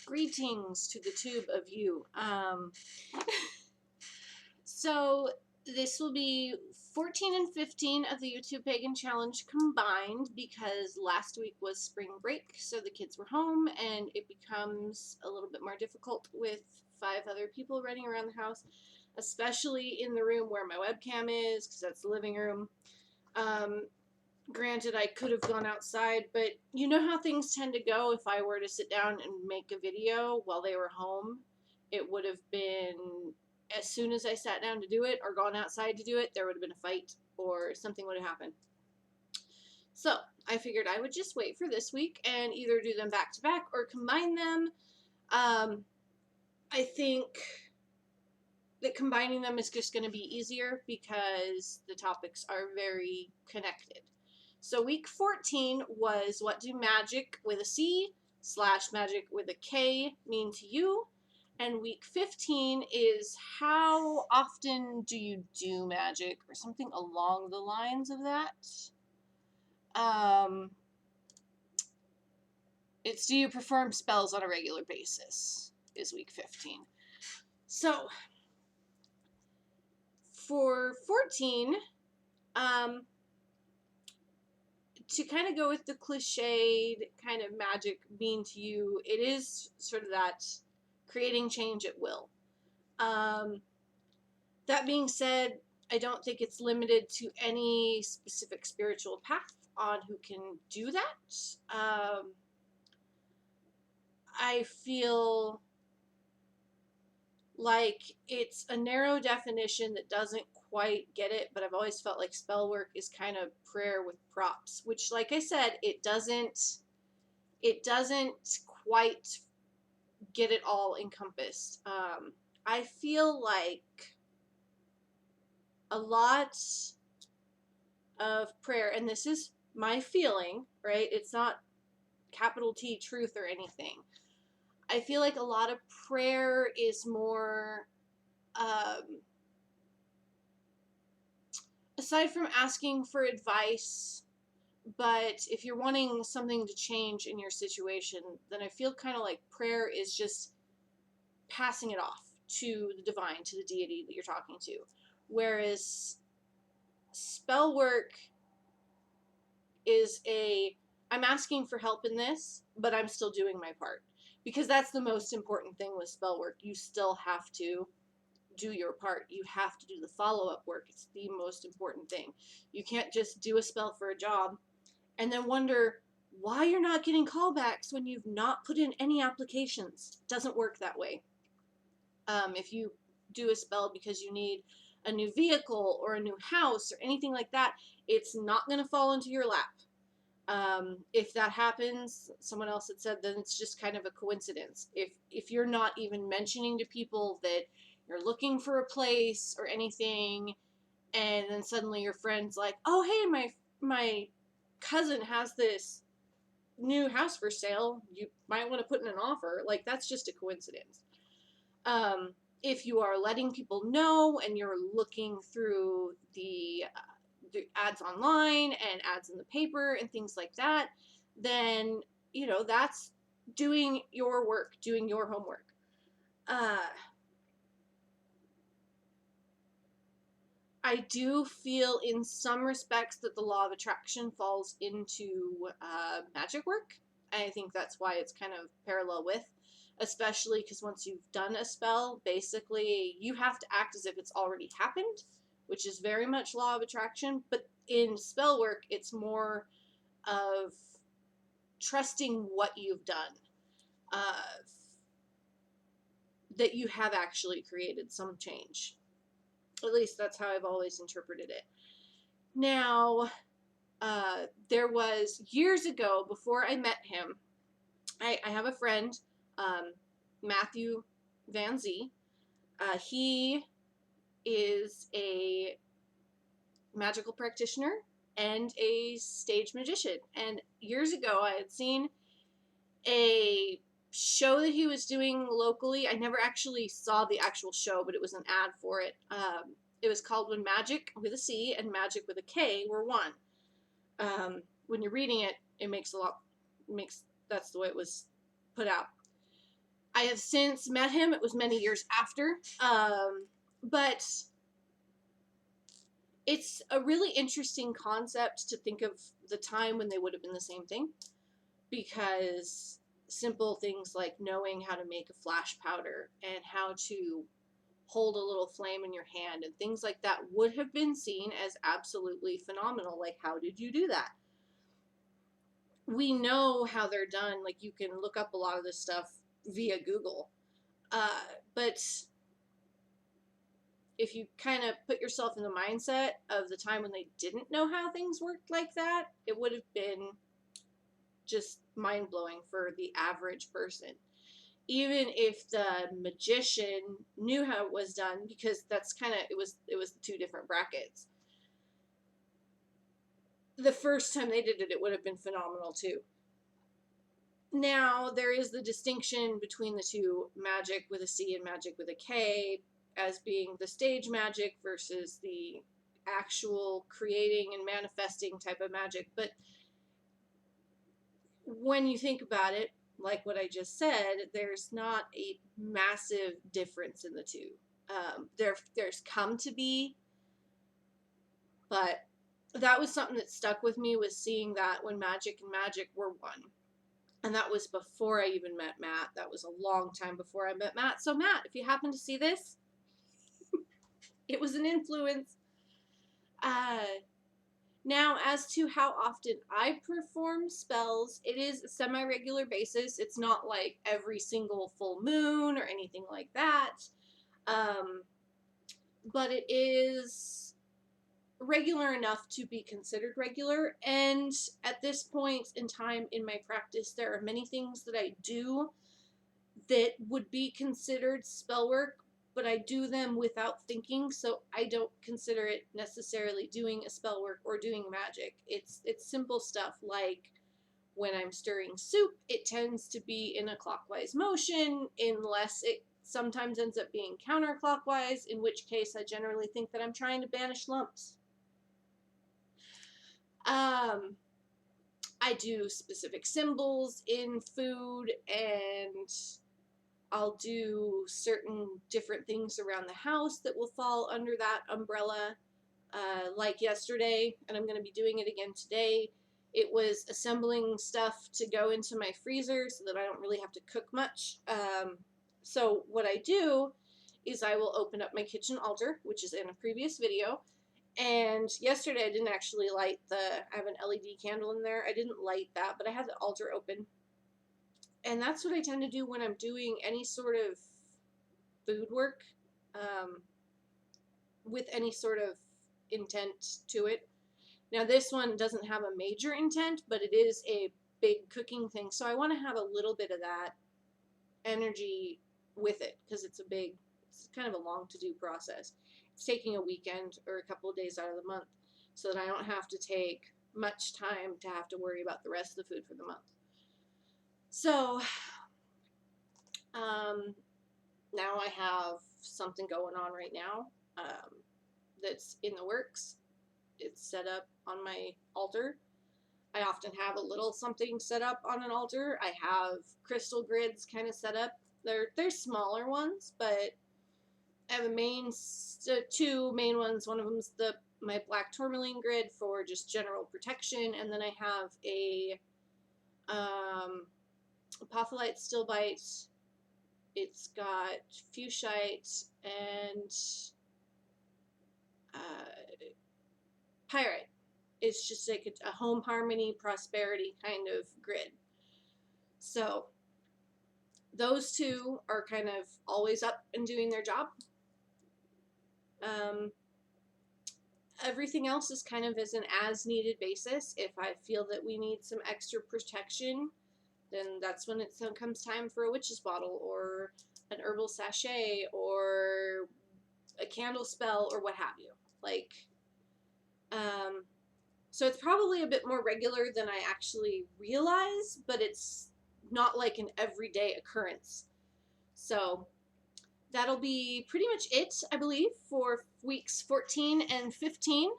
Greetings to the tube of you. So this will be 14 and 15 of the YouTube Pagan Challenge combined because last week was spring break, so the kids were home and it becomes a little bit more difficult with 5 other people running around the house, especially in the room where my webcam is, because that's the living room. Granted, I could have gone outside, but you know how things tend to go. If I were to sit down and make a video while they were home, it would have been, as soon as I sat down to do it or gone outside to do it, there would have been a fight or something would have happened. So I figured I would just wait for this week and either do them back to back or combine them. I think that combining them is just going to be easier because the topics are very connected. So week 14 was what do magic with a C / magic with a K mean to you? And week 15 is how often do you do magic or something along the lines of that. It's do you perform spells on a regular basis is week 15. So for 14, to kind of go with the cliched kind of magic being to you, it is sort of that creating change at will. That being said, I don't think it's limited to any specific spiritual path on who can do that. I feel like it's a narrow definition that doesn't quite get it, but I've always felt like spell work is kind of prayer with props, which, like I said, it doesn't quite get it all encompassed. I feel like a lot of prayer, and this is my feeling, right? It's not capital T truth or anything. I feel like a lot of prayer is more, aside from asking for advice, but if you're wanting something to change in your situation, then I feel kind of like prayer is just passing it off to the divine, to the deity that you're talking to. Whereas spell work is I'm asking for help in this, but I'm still doing my part. Because that's the most important thing with spell work. You still have to do your part. You have to do the follow-up work. It's the most important thing. You can't just do a spell for a job and then wonder why you're not getting callbacks when you've not put in any applications. It doesn't work that way. If you do a spell because you need a new vehicle or a new house or anything like that, it's not going to fall into your lap. If that happens, someone else had said, then it's just kind of a coincidence. If you're not even mentioning to people that you're looking for a place or anything, and then suddenly your friend's like, oh, hey, my cousin has this new house for sale, you might want to put in an offer, like that's just a coincidence. If you are letting people know and you're looking through the ads online and ads in the paper and things like that, then, you know, that's doing your work, doing your homework. I do feel in some respects that the law of attraction falls into magic work. I think that's why it's kind of parallel with, especially because once you've done a spell, basically you have to act as if it's already happened, which is very much law of attraction. But in spell work, it's more of trusting what you've done, that you have actually created some change. At least that's how I've always interpreted it. Now, there was years ago, before I met him, I have a friend, Matthew Van Zee. He is a magical practitioner and a stage magician. And years ago, I had seen a show that he was doing locally. I never actually saw the actual show, but it was an ad for it. It was called When Magic with a C and Magic with a K were one. When you're reading it, it makes that's the way it was put out. I have since met him. It was many years after. But it's a really interesting concept to think of the time when they would have been the same thing, because simple things like knowing how to make a flash powder and how to hold a little flame in your hand and things like that would have been seen as absolutely phenomenal. Like, how did you do that? We know how they're done. Like, you can look up a lot of this stuff via Google. But if you kind of put yourself in the mindset of the time when they didn't know how things worked like that, it would have been just mind-blowing for the average person. Even if the magician knew how it was done, because that's kind of, it was the two different brackets. The first time they did it, it would have been phenomenal too. Now, there is the distinction between the two, magic with a C and magic with a K, as being the stage magic versus the actual creating and manifesting type of magic. But when you think about it, like what I just said, there's not a massive difference in the two. There's come to be, but that was something that stuck with me, was seeing that when magic and magic were one. And that was before I even met Matt. That was a long time before I met Matt. So Matt, if you happen to see this, it was an influence. Now, as to how often I perform spells, it is a semi-regular basis. It's not like every single full moon or anything like that. But it is regular enough to be considered regular. And at this point in time in my practice, there are many things that I do that would be considered spell work, but I do them without thinking, so I don't consider it necessarily doing a spell work or doing magic. It's simple stuff like when I'm stirring soup, it tends to be in a clockwise motion, unless it sometimes ends up being counterclockwise, in which case I generally think that I'm trying to banish lumps. I do specific symbols in food, and I'll do certain different things around the house that will fall under that umbrella. Like yesterday, and I'm going to be doing it again today, it was assembling stuff to go into my freezer so that I don't really have to cook much. So what I do is I will open up my kitchen altar, which is in a previous video. And yesterday I didn't actually light I have an LED candle in there. I didn't light that, but I had the altar open. And that's what I tend to do when I'm doing any sort of food work, with any sort of intent to it. Now, this one doesn't have a major intent, but it is a big cooking thing, so I want to have a little bit of that energy with it, because it's kind of a long to-do process. It's taking a weekend or a couple of days out of the month, so that I don't have to take much time to have to worry about the rest of the food for the month. So, now I have something going on right now, that's in the works. It's set up on my altar. I often have a little something set up on an altar. I have crystal grids kind of set up. They're smaller ones, but I have two main ones. One of them's my black tourmaline grid for just general protection, and then I have a apophyllite stilbite. It's got fuchsite and pyrite. It's just like a home harmony, prosperity kind of grid. So those two are kind of always up and doing their job. Everything else is kind of as an as-needed basis. If I feel that we need some extra protection, then that's when it comes time for a witch's bottle or an herbal sachet or a candle spell or what have you. Like, so it's probably a bit more regular than I actually realize, but it's not like an everyday occurrence. So that'll be pretty much it, I believe, for weeks 14 and 15.